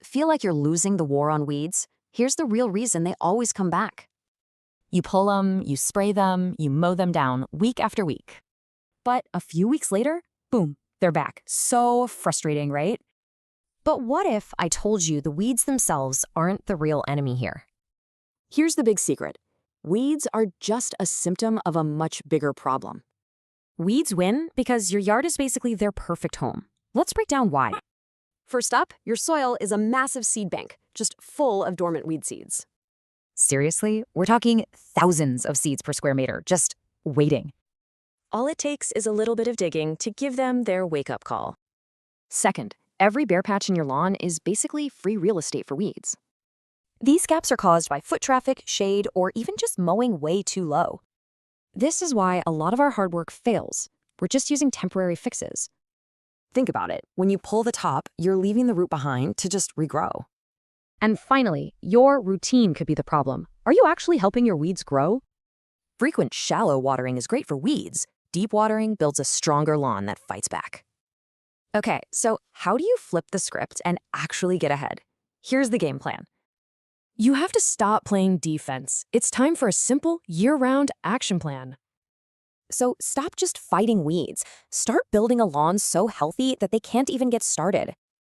Feel like you're losing the war on weeds? Here's the real reason they always come back. You pull them, you spray them, you mow them down week after week. But a few weeks later, boom, they're back. So frustrating, right? But what if I told you the weeds themselves aren't the real enemy here? Here's the big secret. Weeds are just a symptom of a much bigger problem. Weeds win because your yard is basically their perfect home. Let's break down why. First up, your soil is a massive seed bank, just full of dormant weed seeds. Seriously, we're talking thousands of seeds per square meter, just waiting. All it takes is a little bit of digging to give them their wake-up call. Second, every bare patch in your lawn is basically free real estate for weeds. These gaps are caused by foot traffic, shade, or even just mowing way too low. This is why a lot of our hard work fails. We're just using temporary fixes. Think about it. When you pull the top, you're leaving the root behind to just regrow. And finally, your routine could be the problem. Are you actually helping your weeds grow? Frequent shallow watering is great for weeds. Deep watering builds a stronger lawn that fights back. Okay, so how do you flip the script and actually get ahead? Here's the game plan. You have to stop playing defense. It's time for a simple, year-round action plan. So stop just fighting weeds. Start building a lawn so healthy that they can't even get started.